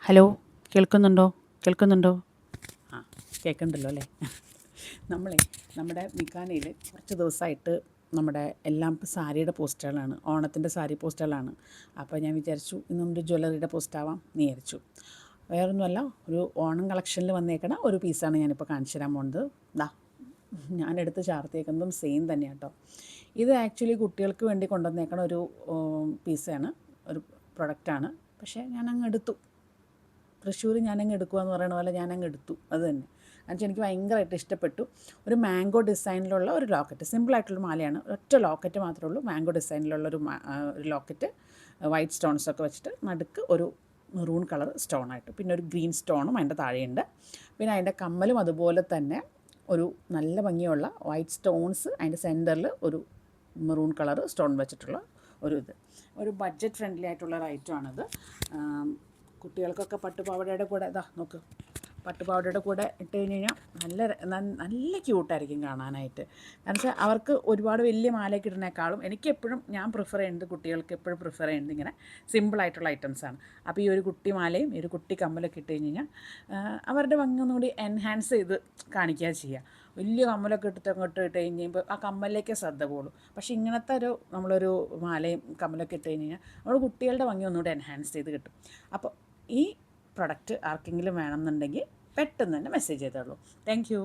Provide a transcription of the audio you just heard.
Hello, കേൾക്കുന്നുണ്ടോ? കേൾക്കുന്നുണ്ടോ? ആ, കേൾക്കുന്നുണ്ടല്ലോ അല്ലേ? നമ്മളെ നമ്മുടെ മിക്കാനയിൽ കുറച്ച് ദിവസമായിട്ട് നമ്മുടെ എല്ലാം ഇപ്പോൾ സാരിയുടെ പോസ്റ്റുകളാണ്, ഓണത്തിൻ്റെ സാരി പോസ്റ്റുകളാണ്. അപ്പോൾ ഞാൻ വിചാരിച്ചു ഇന്നൊരു ജ്വല്ലറിയുടെ പോസ്റ്റാവാം എന്ന് വിചാരിച്ചു. വേറൊന്നുമല്ല, ഒരു ഓണം കളക്ഷനിൽ വന്നേക്കണ ഒരു പീസാണ് ഞാനിപ്പോൾ കാണിച്ചു തരാൻ പോകുന്നത്. ദാ ഞാനെടുത്ത് ചാർത്തിയേക്കുന്നതും സെയിം തന്നെയാണ് കേട്ടോ. ഇത് ആക്ച്വലി കുട്ടികൾക്ക് വേണ്ടി കൊണ്ടുവന്നേക്കണ ഒരു പീസാണ്, ഒരു പ്രൊഡക്റ്റാണ്. പക്ഷേ ഞാനങ്ങ് എടുത്തു. തൃശ്ശൂർ ഞാനങ്ങ് എടുക്കുക എന്ന് പറയുന്ന പോലെ ഞാനങ്ങ് എടുത്തു. അത് തന്നെ എന്നുവെച്ചാൽ എനിക്ക് ഭയങ്കരമായിട്ട് ഇഷ്ടപ്പെട്ടു. ഒരു മാംഗോ ഡിസൈനിലുള്ള ഒരു ലോക്കറ്റ്, സിമ്പിളായിട്ടുള്ള മാലയാണ്. ഒറ്റ ലോക്കറ്റ് മാത്രമേ ഉള്ളൂ, മാംഗോ ഡിസൈനിലുള്ളൊരു ഒരു ലോക്കറ്റ്, വൈറ്റ് സ്റ്റോൺസൊക്കെ വെച്ചിട്ട് നടുക്ക് ഒരു മെറൂൺ കളർ സ്റ്റോണായിട്ട്, പിന്നെ ഒരു ഗ്രീൻ സ്റ്റോണും അതിൻ്റെ താഴെയുണ്ട്. പിന്നെ അതിൻ്റെ കമ്മലും അതുപോലെ തന്നെ ഒരു നല്ല ഭംഗിയുള്ള വൈറ്റ് സ്റ്റോൺസ്, അതിൻ്റെ സെൻറ്ററിൽ ഒരു മെറൂൺ കളർ സ്റ്റോൺ വെച്ചിട്ടുള്ള ഒരു ബഡ്ജറ്റ് ഫ്രണ്ട്ലി ആയിട്ടുള്ള ഒരു ഐറ്റമാണിത്. കുട്ടികൾക്കൊക്കെ പട്ടുപാവാടയുടെ കൂടെ ഇതാ നോക്ക്, പട്ടുപാവാടയുടെ കൂടെ ഇട്ട് കഴിഞ്ഞ് കഴിഞ്ഞാൽ നല്ല ക്യൂട്ടായിരിക്കും കാണാനായിട്ട്. കാരണം വെച്ചാൽ അവർക്ക് ഒരുപാട് വലിയ മാലയൊക്കെ ഇടുന്നേക്കാളും എനിക്കെപ്പോഴും ഞാൻ പ്രിഫർ ചെയ്യുന്നത്, കുട്ടികൾക്ക് എപ്പോഴും പ്രിഫർ ചെയ്യുന്നത് ഇങ്ങനെ സിമ്പിളായിട്ടുള്ള ഐറ്റംസാണ്. അപ്പോൾ ഈ ഒരു കുട്ടി മാലയും ഈ ഒരു കുട്ടി കമ്മലൊക്കെ ഇട്ട് കഴിഞ്ഞ് കഴിഞ്ഞാൽ അവരുടെ ഭംഗി ഒന്നുകൂടി എൻഹാൻസ് ചെയ്ത് കാണിക്കുക ചെയ്യുക. വലിയ കമ്മലൊക്കെ അങ്ങോട്ട് ഇട്ട് കഴിയുമ്പോൾ ആ കമ്മലിലേക്കേ ശ്രദ്ധ പോകുള്ളൂ. പക്ഷേ ഇങ്ങനത്തെ നമ്മളൊരു മാലയും കമ്മലൊക്കെ ഇട്ട് കഴിഞ്ഞ് കഴിഞ്ഞാൽ നമ്മൾ കുട്ടികളുടെ ഭംഗി ഒന്നുകൂടി എൻഹാൻസ് ചെയ്ത് കിട്ടും. അപ്പോൾ ഈ പ്രൊഡക്റ്റ് ആർക്കെങ്കിലും വേണമെന്നുണ്ടെങ്കിൽ പെട്ടെന്ന് തന്നെ മെസ്സേജ് ചെയ്തോളൂ. Thank you.